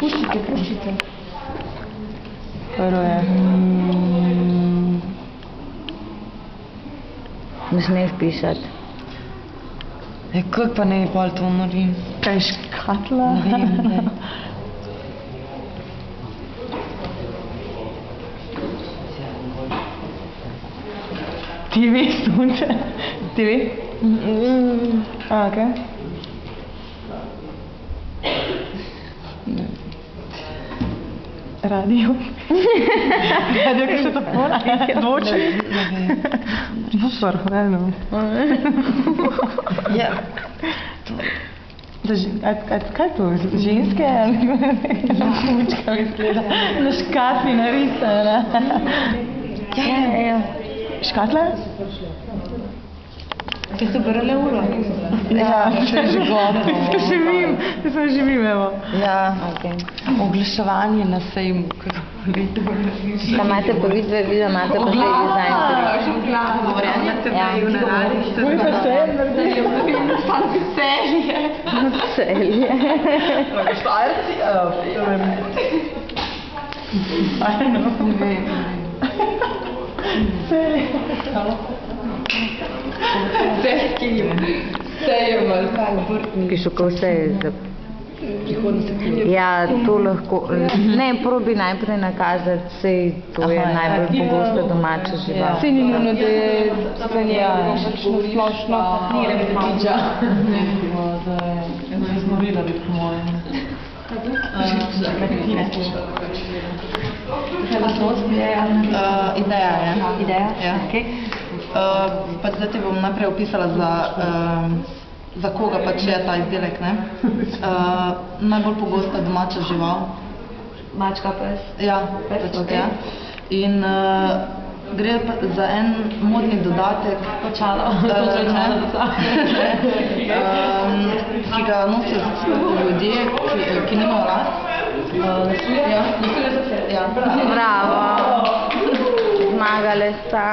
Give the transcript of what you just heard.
Puščite. Prvo je. Ne smeš pisati. Kako pa ne bi pol to naredim? Kaj je škatla? Ne vem. Ti veš, Sonče? Ti veš? Okej. Radio. Radio, kaj se to pora? Dvočni? Super, realno. Ja. Kaj je to? Ženske? Mučka izgleda. Na škatli narisana. Ja. Škatla? Kaj so brale uro? Ja, se že gotovo. Se živim, evo. Ja. Oglaševanje na sejmu, kako leto. Kaj imate pa vidve, vi imate pa zdaj dizajn. Govorjanje tebe v naravi. Tvoj pa sejem naredili. Celje. Celje. Štajerci? Ajno. Ne vem. Celje. Sejem ali kaj obrtni. Ki šukal vse je za... Ja, to lahko... Ne, probi najprej nakazati, sej to je najbolj pogosta domača žival. Sej ni nujno, da je splošno ni repetiča. Ne, da je znorila bi po mojem. Ideja je. Ideja? Ok. Pač zdaj ti bom najprej opisala za koga pač je ta izdelek, ne? Najbolj pogosta domača žival. Mačka, pes? Ja, pač ja. In gre za en modni dodatek. Počalo. Ki ga nosijo ljudje, ki nimajo las. Ja. Bravo. Zmagale sta.